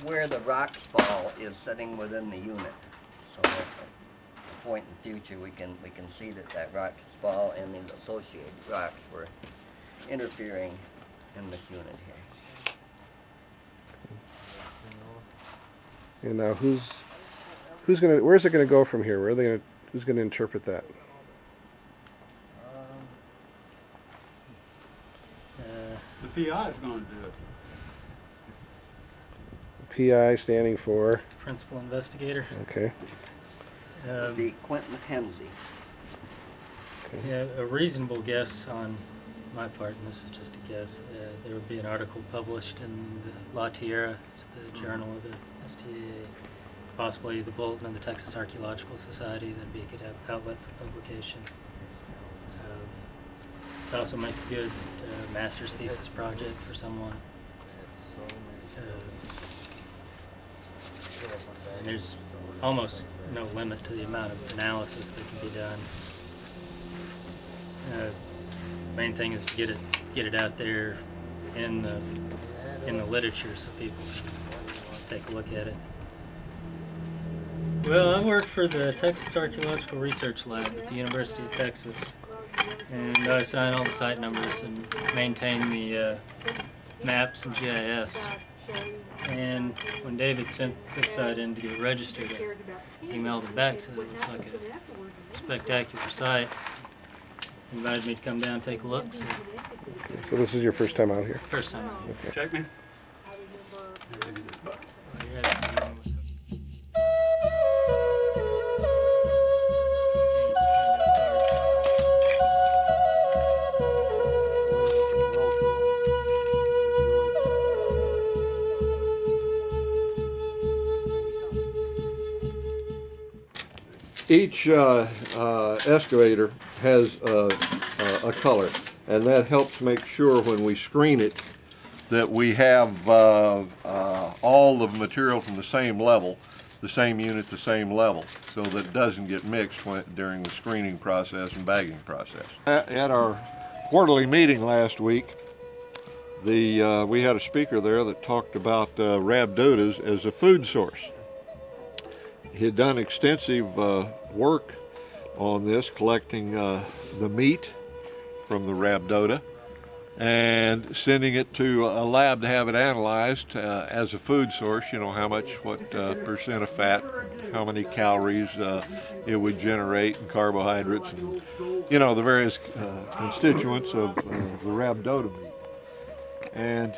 where the rock fall is sitting within the unit. So at a point in the future, we can see that that rock fall and the associated rocks were interfering in this unit here. And now where's it gonna go from here? Who's gonna interpret that? The PI is going to do it. PI standing for, Principal investigator. okay. The Quentin McKenzie. Yeah, a reasonable guess on my part, and this is just a guess, there would be an article published in the La Tierra, it's the journal of the STAA, possibly the Bulletin of the Texas Archaeological Society. That'd be a good outlet for publication. It'd also make a good master's thesis project for someone. And there's almost no limit to the amount of analysis that can be done. Main thing is to get it out there in the literature so people can take a look at it. Well, I work for the Texas Archaeological Research Lab at the University of Texas, and I assign all the site numbers and maintain the maps and GIS. And when David sent this site in to get it registered, I emailed him back, said it looks like a spectacular site. Invited me to come down and take a look. So this is your first time out here? First time out here. Okay. Check me. Each excavator has a color, and that helps make sure when we screen it that we have all of the material from the same level, the same unit, the same level, so that it doesn't get mixed during the screening process and bagging process. At our quarterly meeting last week, we had a speaker there that talked about rhabdotas as a food source. He had done extensive work on this, collecting the meat from the rhabdota and sending it to a lab to have it analyzed as a food source. You know, what percent of fat, how many calories it would generate, and carbohydrates, and you know, the various constituents of the rhabdota meat. And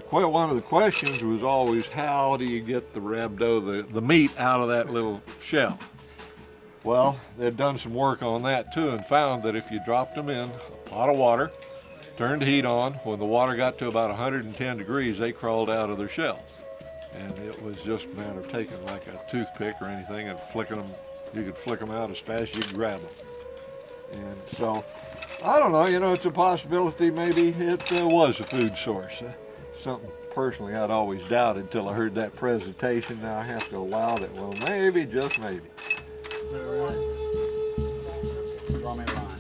one of the questions was always, how do you get the rhabdota, the meat, out of that little shell? Well, they'd done some work on that too, and found that if you dropped them in a pot of water, turned the heat on, when the water got to about 110 degrees, they crawled out of their shells. And it was just a matter of taking like a toothpick or anything and flicking them. You could flick them out as fast as you could grab them. And so, I don't know, you know, it's a possibility maybe it was a food source. Something personally I'd always doubted until I heard that presentation. Now I have to allow that, well, maybe, just maybe. Draw me a line.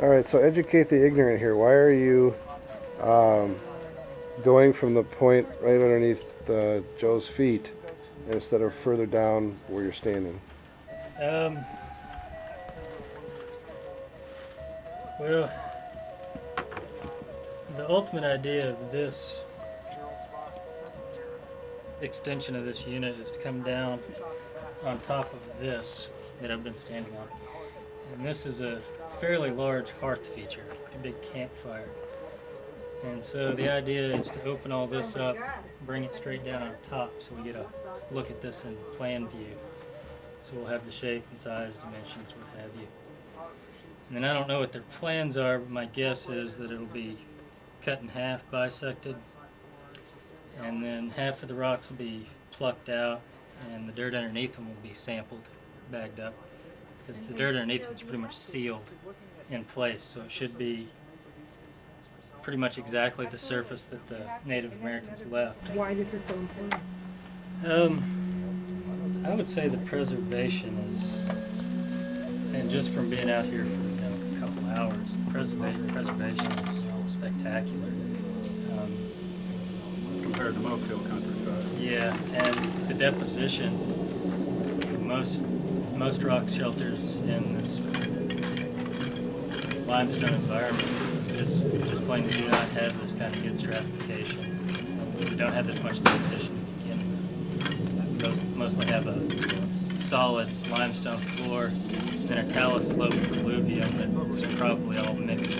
All right, so educate the ignorant here. Why are you going from the point right underneath Joe's feet instead of further down where you're standing? Well, the ultimate idea of this extension of this unit is to come down on top of this that I've been standing on. And this is a fairly large hearth feature, a big campfire. And so the idea is to open all this up, bring it straight down on top so we get a look at this in plan view. So we'll have the shape and size, dimensions, what have you. And then I don't know what their plans are, but my guess is that it'll be cut in half, bisected, and then half of the rocks will be plucked out and the dirt underneath them will be sampled, bagged up, because the dirt underneath them is pretty much sealed in place, so it should be pretty much exactly the surface that the Native Americans left. Why this is so important? I would say the preservation And just from being out here for a couple hours, the preservation is spectacular. Compared to Moke Hill countryside. Yeah, and the deposition, most rock shelters in this limestone environment just plainly do not have this kind of good stratification. We don't have this much deposition to begin with. Mostly have a solid limestone floor, then a talus slope alluvium that's probably all mixed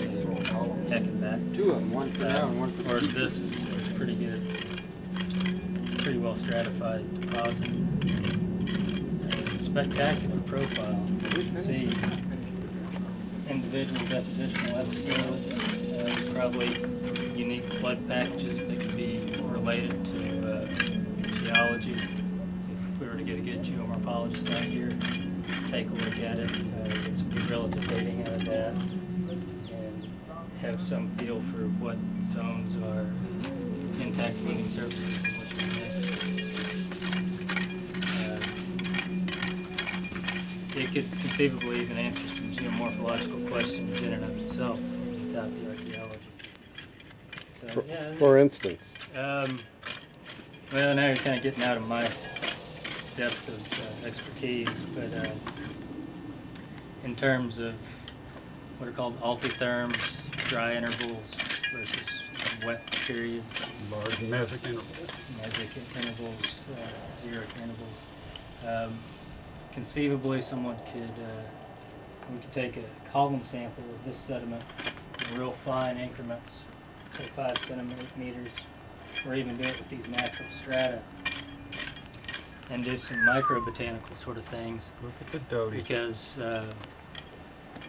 hecking back. Two of them, one for now and one for Whereas this is pretty good, pretty well stratified deposit. Spectacular profile. You can see individual depositional episodes, probably unique flood packages that could be related to geology. If we were to get a good geomorphologist out here, take a look at it, get some good relative dating out of that, and have some feel for what zones are intact living surfaces and which are mixed. It could conceivably even answer some geomorphological questions in and of itself without the archaeology. So, yeah, For instance, well, now you're kind of getting out of my depth of expertise, but in terms of what are called altitherms, dry intervals versus wet periods, Large mesic intervals. magic intervals, xeric intervals. Conceivably, someone could, we could take a column sample of this sediment in real fine increments, say 5 centimeters, or even do it with these natural strata, and do some microbotanical sort of things, Look at the doty. because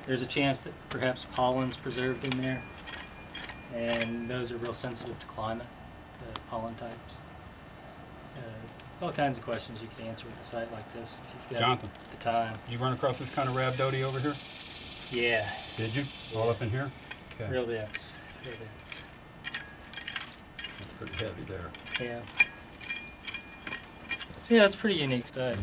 there's a chance that perhaps pollen's preserved in there, and those are real sensitive to climate, pollen types. All kinds of questions you could answer with a site like this if you've got Jonathan, the time. you run across this kind of rhabdody over here? Yeah, Did you? All up in here? Okay. real depths. Real depths. That's pretty heavy there. Yeah. So yeah, it's a pretty unique site.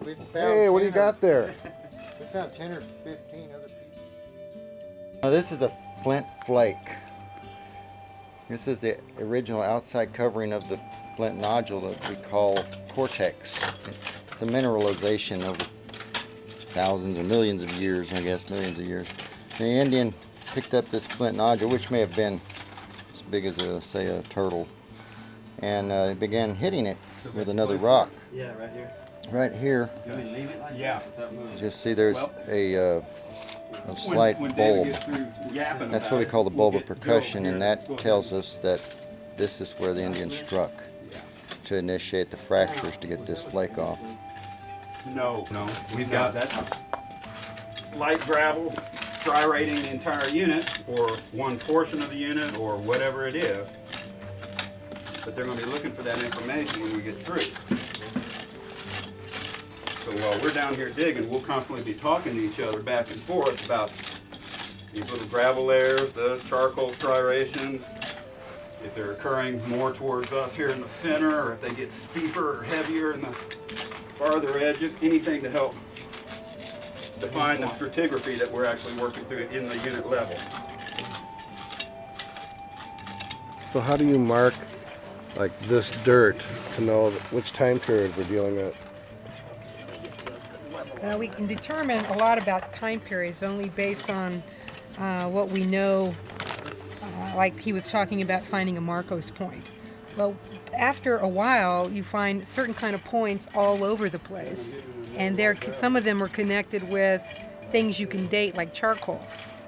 We've found hey, what do you 10 or- got there? We found 10 or 15 other pieces. Now this is a flint flake. This is the original outside covering of the flint nodule that we call cortex. It's a mineralization over thousands or millions of years, I guess, millions of years. The Indian picked up this flint nodule, which may have been as big as, say, a turtle, and began hitting it with another rock. Yeah, right here. Right here, Yeah. just see there's a slight bulb. That's what we call the bulb of percussion, and that tells us that this is where the Indian struck to initiate the fractures to get this flake off. No, we've got that's light gravel striating the entire unit or one portion of the unit or whatever it is. But they're going to be looking for that information when we get through. So while we're down here digging, we'll constantly be talking to each other back and forth about these little gravel layers, the charcoal striations, if they're occurring more towards us here in the center, or if they get steeper or heavier in the farther edges, anything to help define the stratigraphy that we're actually working through in the unit level. So how do you mark like this dirt to know which time period we're dealing with? We can determine a lot about time periods only based on what we know, like he was talking about finding a Marcos point. Well, after a while, you find certain kind of points all over the place, and some of them are connected with things you can date, like charcoal.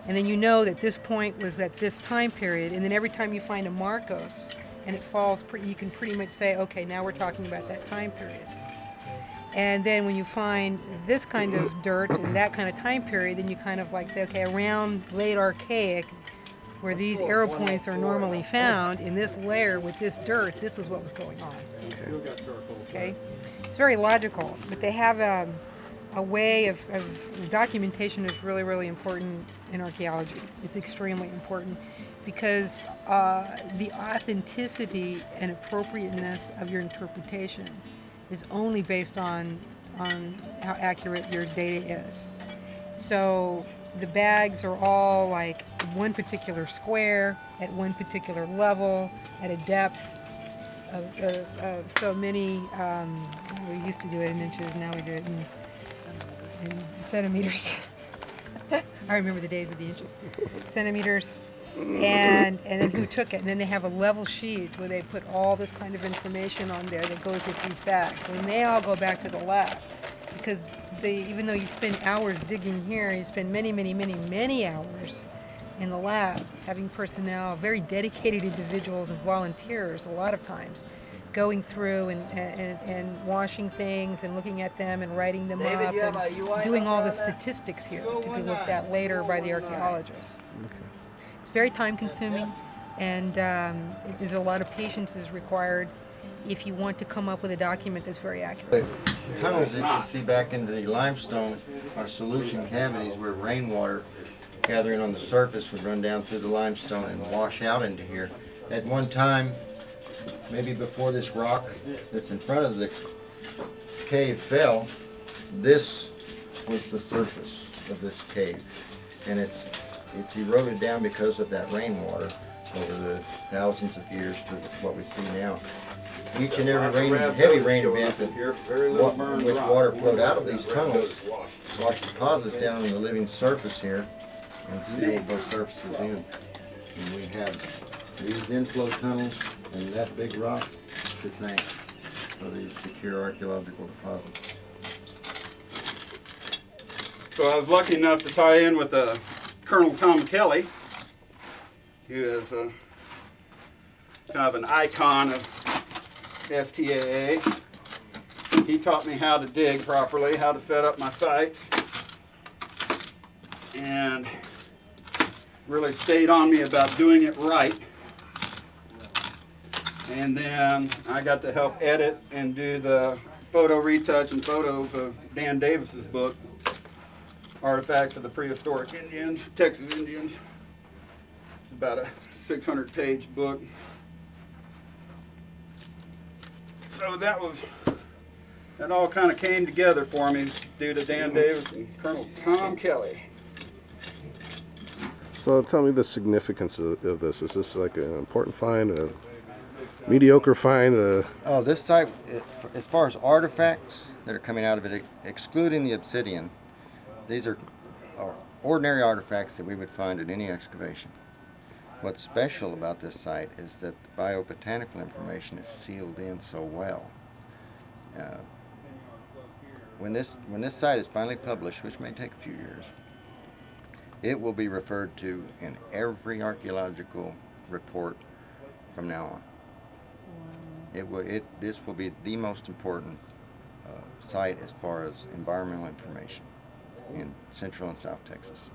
And then you know that this point was at this time period, and then every time you find a Marcos, and it falls, you can pretty much say, okay, now we're talking about that time period. And then when you find this kind of dirt and that kind of time period, then you kind of like say, okay, around late Archaic, where these arrow points are normally found, in this layer with this dirt, this was what was going on. Okay? It's very logical, but they have a way of documentation is really, really important in archaeology. It's extremely important because the authenticity and appropriateness of your interpretation is only based on how accurate your data is. So the bags are all like one particular square, at one particular level, at a depth of so many, we used to do it in inches, now we do it in centimeters. I remember the days of the inches. Centimeters. And then who took it, and then they have a level sheet where they put all this kind of information on there that goes with these bags, and they all go back to the lab because even though you spend hours digging here, you spend many, many, many, many hours in the lab having personnel, very dedicated individuals and volunteers a lot of times going through and washing things and looking at them and writing them up and doing all the statistics here to be looked at later by the archaeologists. It's very time consuming, and there's a lot of patience is required if you want to come up with a document that's very accurate. The tunnels that you see back into the limestone are solution cavities where rainwater gathering on the surface would run down through the limestone and wash out into here. At one time, maybe before this rock that's in front of the cave fell, this was the surface of this cave, and it's eroded down because of that rainwater over the thousands of years to what we see now. Each and every heavy rain event in which water flowed out of these tunnels washed deposits down on the living surface here and sealed those surfaces in. And we have these inflow tunnels and that big rock to thank for these secure archaeological deposits. So I was lucky enough to tie in with Colonel Tom Kelly, who is kind of an icon of FTAA. He taught me how to dig properly, how to set up my sites, and really stayed on me about doing it right. And then I got to help edit and do the photo retouch and photos of Dan Davis's book, Artifacts of the Prehistoric Indians, Texas Indians. It's about a 600-page book. So that all kind of came together for me due to Dan Davis and Colonel Tom Kelly. So tell me the significance of this. Is this like an important find, a mediocre find? Oh, this site, as far as artifacts that are coming out of it, excluding the obsidian, these are ordinary artifacts that we would find in any excavation. What's special about this site is that the biobotanical information is sealed in so well. When this site is finally published, which may take a few years, it will be referred to in every archaeological report from now on. This will be the most important site as far as environmental information in Central and South Texas.